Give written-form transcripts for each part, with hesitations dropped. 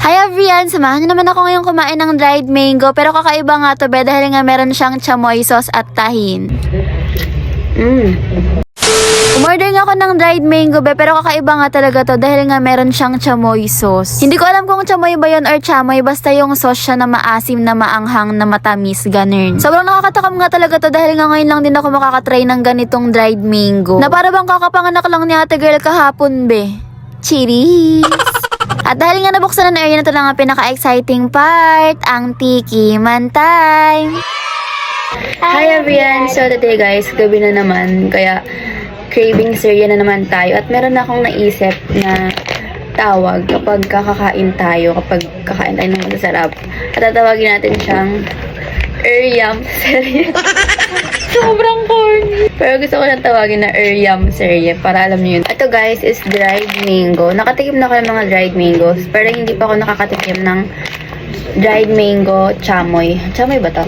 Hi everyone! Samahan niyo naman ako ngayong kumain ng dried mango pero kakaiba nga to be dahil nga meron siyang chamoy sauce at tahin. Umorder nga ako ng dried mango be pero kakaiba nga talaga to dahil nga meron siyang chamoy sauce. Hindi ko alam kung chamoy ba yun or chamoy basta yung sauce siya na maasim na maanghang na matamis ganun. Sobrang nakakatakam nga talaga to dahil nga ngayon lang din ako makakatry ng ganitong dried mango. Na para bang kakapanganak lang ni ate girl kahapon be. Cheers! At dahil nga nabuksan na area na ito lang ang pinaka-exciting part, ang tikiman time! Hi everyone! So today guys, gabi na naman, kaya craving cereal na naman tayo. At meron na akong naisip na tawag kapag kakain tayo ng masarap. At tatawagin natin siyang Yum cereal. Sobrang corny. Pero gusto ko lang tawagin na Yum cereal para alam niyo yun. Ito guys is dried mango. Nakatikim na ako ng mga dried mangoes. Pero hindi pa ako nakakatikim ng dried mango chamoy. Chamoy ba to?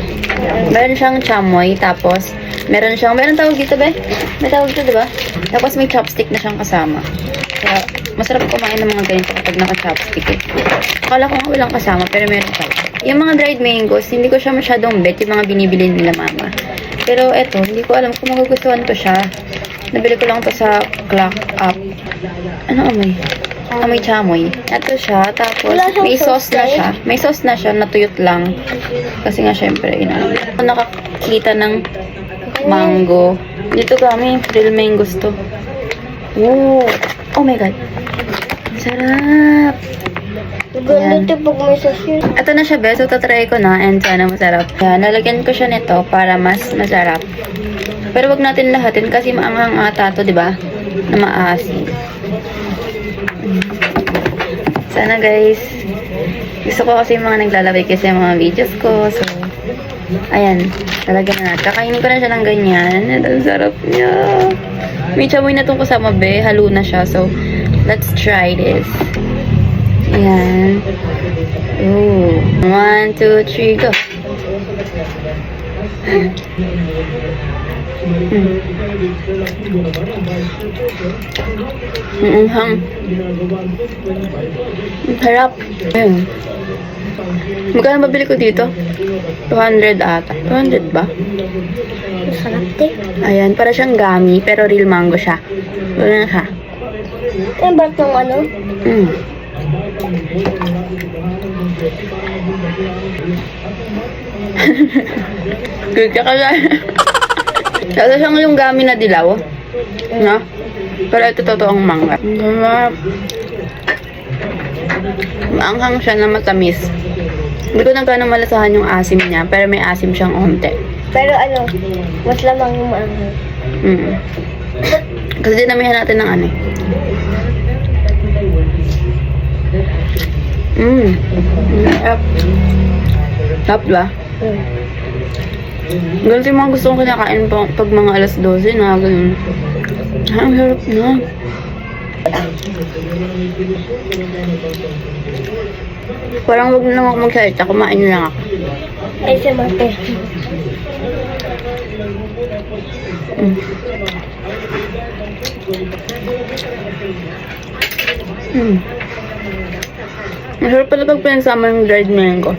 Meron siyang chamoy. Tapos, meron tawag dito ba? May tawag dito diba? Tapos may chopstick na siyang kasama. Kaya, masarap kumain ng mga ganito kapag naka-chopstick eh. Akala ko nga walang kasama, pero meron pa. Yung mga dried mangoes, hindi ko siya masyadong bet, yung mga binibili nila mama. Pero eto, hindi ko alam kung magugustuhan ko siya. Nabili ko lang to sa Clock Up. Ano amoy? Amoy chamoy. Ito siya, tapos may sauce na siya. May sauce na siya, natuyot lang. Kasi nga syempre, ako nakakita ng mango. Dito kami, real mangoes to. Ooh. Oh my god. Sarap. Ganito pag may sauce yun. Ito na siya, beso. Tatry ko na and sana masarap. Kaya nalagyan ko siya nito para mas masarap. Pero wag natin lahatin kasi maanghang ata to, di ba? Na maasim. Sana guys. Gusto ko kasi yung mga naglalabay kasi yung mga videos ko. So, ayan. Talagyan na. Kakainin ko na siya ng ganyan. Ang sarap niya. May chamoy na itong kasama, be. Halo na siya. So, let's try this. Ayan. Ooh. 1, 2, 3, go. Hang. Harap. Ayun. Magkano mabili ko dito? 200 ata. 200 ba? Masarap din. Ayan, para siyang gummy, pero real mango siya. Wala na siya. Ano ba itong ano? Good ka lang. Kasi siyang yung gummy na dilaw. No? Pero ito totoong mangga. Maanghang siya na matamis. Hindi ko na gano'ng malasahan yung asim niya, pero may asim siyang onte. Pero ano, mas lamang yung maanghang. Kasi dinamihan natin ng ano eh. Tap ba? Ganito yung mga gusto kong kinakain pag mga alas 12 na ganun. Ang harap na. Parang wag na lang ako magsalita, kumain na lang ako. Ay, sa mate. Masarap pala pag pinagsama yung dried mango.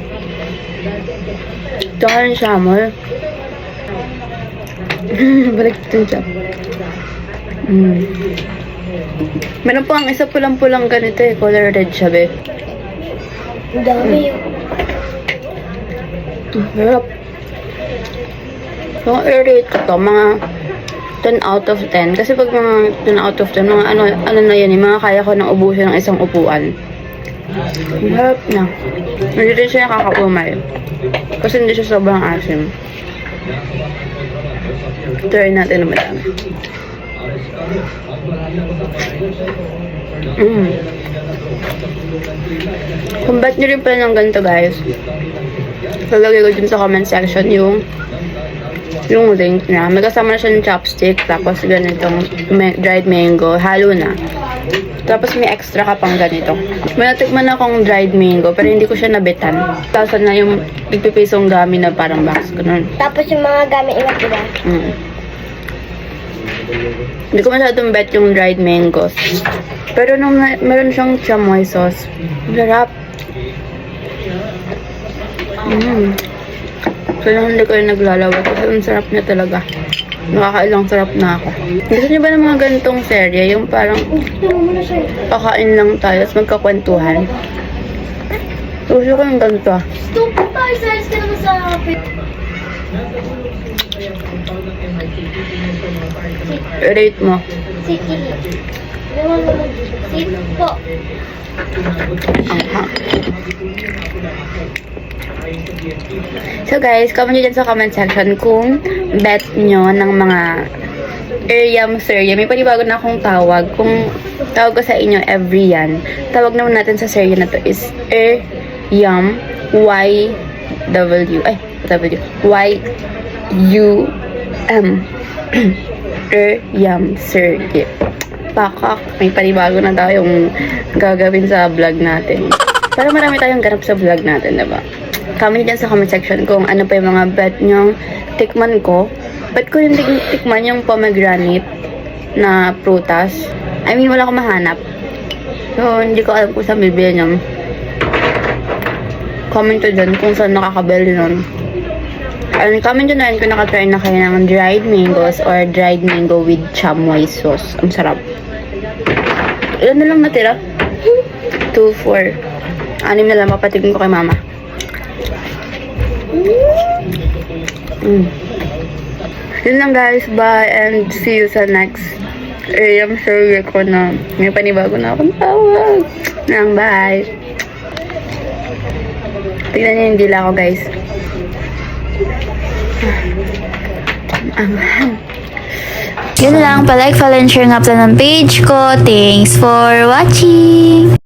Tsaka yung chamoy. Balik ito siya. Meron pa ang isa pulang-pulang ganito eh. Color red siya, be. Ang dami yun. Sarap. So, i-rate ko to, mga 10 out of 10. Kasi pag mga 10 out of 10, mga ano na yan, mga kaya ko nang ubusin ng isang upuan. Sarap na. Hindi rin siya nakakaumay. Kasi hindi siya sobrang asim. Try natin na madami. Kung ba't nyo rin pala ng ganito guys, lalagay ko dun sa comment section yung link na. May kasama na siya ng chopstick, tapos ganitong dried mango, halo na. Tapos may extra ka pang ganito. May natikman akong dried mango, pero hindi ko siya nabitan. Tapos na yung nagpipisong gami na parang box. Ganun. Tapos yung mga gamit iba, diba? Hindi ko masyadong bet yung dried mangoes. Pero nung meron siyang chamoy sauce, sarap. Kailangan hindi ko yung naglalawag kasi ang sarap niya talaga. Nakakailang sarap na ako. Gusto niyo ba ng mga ganitong serye? Yung parang pakain lang tayo tapos magkakwentuhan. Gusto ko yung ganito. Stupid tayo, size ka naman sa akin. Rate mo. Sige. Sige po. So guys, comment nyo dyan sa comment section kung bet nyo ng mga Eryam Serye. May panibago na akong tawag. Kung tawag ko sa inyo every yan, tawag naman natin sa serye na to is Eryam Y-U-M Eryam Serye. Pakak, may panibago na tayong gagawin sa vlog natin. Para marami tayong ganap sa vlog natin, diba? Comment dyan sa comment section kung ano pa yung mga bet nyo tikman ko. Bet ko yung tikman yung pomegranate na prutas. I mean, wala akong mahanap. So, hindi ko alam kung saan bibili nyo. Comment ko dyan kung saan nakakabili nun. And comment dyan na rin kung nakatry na kayo ng dried mangoes or dried mango with chamoy sauce. Ang sarap. Ilan na lang natira? 2, 4. 6 na lang. Papatigin ko kay mama. Yun lang guys. Bye and see you sa next Eryam Serye ko na may panibago na akong tawag. Nang bye. Tignan niyo yung dila ko guys. Yun lang, palike, follow, and share nga pala ng page ko. Thanks for watching!